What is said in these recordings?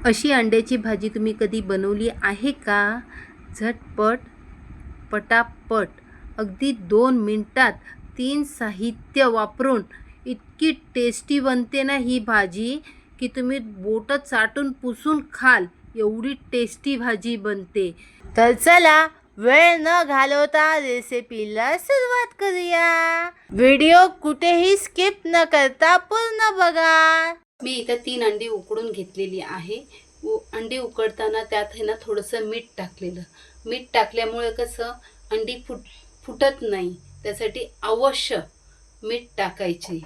अशी अंड्याची भाजी तुम्ही कधी बनवली आहे का? झटपट, पटापट, अगदी 2 मिनिटात 3 साहित्य वापरून इतकी टेस्टी बनते ना ही भाजी की तुम्ही बोटं चाटून पुसून खाल एवढी टेस्टी भाजी बनते. तर चला वेळ न घालवता रेसिपीला सुरुवात करूया. व्हिडिओ कुठेही स्किप न करता पूर्ण बघा. मी इथं 3 अंडी उकडून घेतलेली आहे. अंडी उकडताना त्यात आहे ना थोडंसं मीठ टाकलेलं. मीठ टाकल्यामुळे कसं अंडी फुटत नाही, त्यासाठी अवश्य मीठ टाकायचे.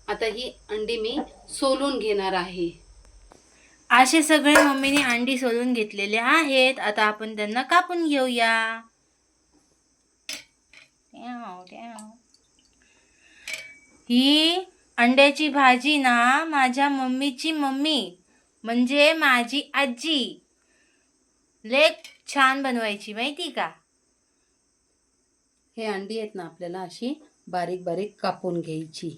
आता ही अंडी मी सोलून घेणार आहे. असे सगळे मम्मीने अंडी सोलून घेतलेले आहेत. आता आपण त्यांना कापून घेऊया. ही अंड्याची भाजी ना माझ्या मम्मीची मम्मी म्हणजे माझी आजी लय छान बनवायची, माहिती का? हे अंडी आहेत ना आपल्याला अशी बारीक बारीक कापून घ्यायची.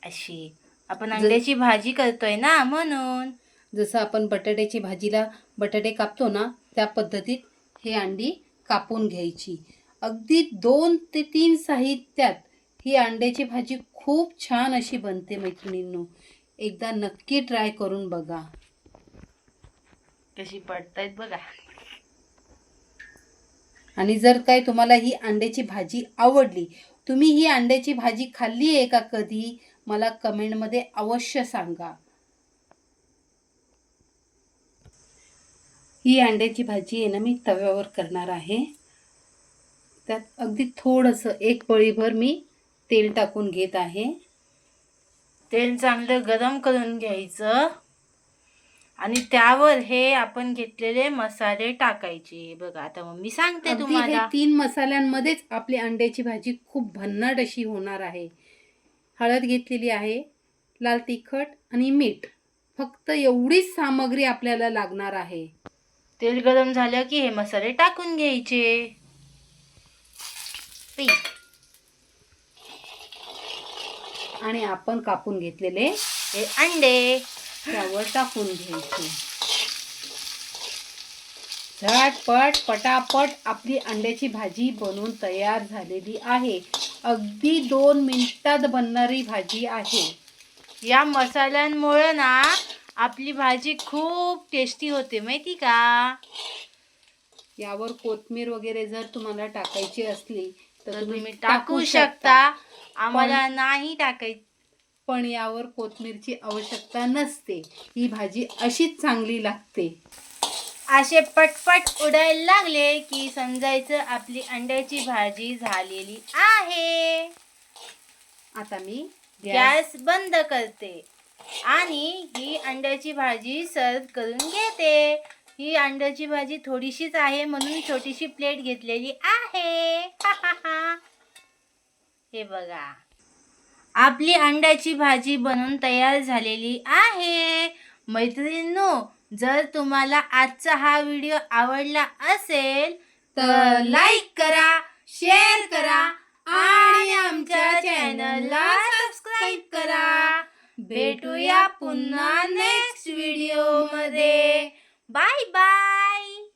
अशी आपण अंड्याची भाजी करतोय ना, म्हणून. जसं आपण बटाट्याची भाजीला बटाटे कापतो ना त्या पद्धतीत हे अंडी कापून घ्यायची. अगदी 2 ते 3 साहित्यात ही अंड्याची भाजी खूप छान अशी बनते मैत्रिणींनो. एकदा नक्की ट्राय करून बघा. कशी पडतायत बघा. आणि जर काय तुम्हाला ही अंड्याची भाजी आवडली, तुम्ही ही अंड्याची भाजी खाल्ली आहे का कधी, मला कमेंटमध्ये अवश्य सांगा. ही अंड्याची भाजी आहे ना मी तव्यावर करणार आहे. त्यात अगदी थोडंसं 1 पळीभर मी तेल टाकून घेत आहे. तेल चांगलं गरम करून घ्यायचं आणि त्यावर हे आपण घेतलेले मसाले टाकायचे. बघा आता मम्मी सांगते तुम्हाला. 3 मसाल्यांमध्येच आपली अंड्याची भाजी खूप भन्नाट अशी होणार आहे. हळद घेतलेली आहे, लाल तिखट आणि मीठ. फक्त एवढीच सामग्री आपल्याला लागणार आहे. तेल गरम झालं की हे मसाले टाकून घ्यायचे. आणि आपण कापून घेतलेले हे अंडे त्यावर टाकून घ्यायचे. झटपट पटापट आपली अंड्याची भाजी बनवून तयार झालेली आहे. अगदी 2 मिनिटात बनणारी भाजी आहे. या मसाल्यांमुळे ना आपली भाजी खूप टेस्टी होते, माहिती का? यावर कोथिंबीर वगैरे जर तुम्हाला टाकायची असली तर तुम्ही टाकू शकता. आम्हाला नाही टाकायची, पण यावर कोथिंबीरची आवश्यकता नसते. ही भाजी अशीच चांगली लागते. असे पटपट उडायला लागले की समजायचं आपली अंड्याची भाजी झालेली आहे. आता मी गॅस बंद करते आणि ही अंड्याची भाजी सर्व करून घेते. ही अंड्याची भाजी थोडीशीच आहे म्हणून छोटीशी प्लेट घेतलेली आहे. हे बघा, आपली अंड्याची भाजी बनवून तयार झालेली आहे. मैत्रिणींनो, जर तुम्हाला आजचा हा व्हिडिओ आवडला असेल तर लाईक करा, शेअर करा आणि आमच्या चॅनलला सबस्क्राईब करा. भेटूया पुन्हा नेक्स्ट व्हिडिओ मध्ये. Bye bye.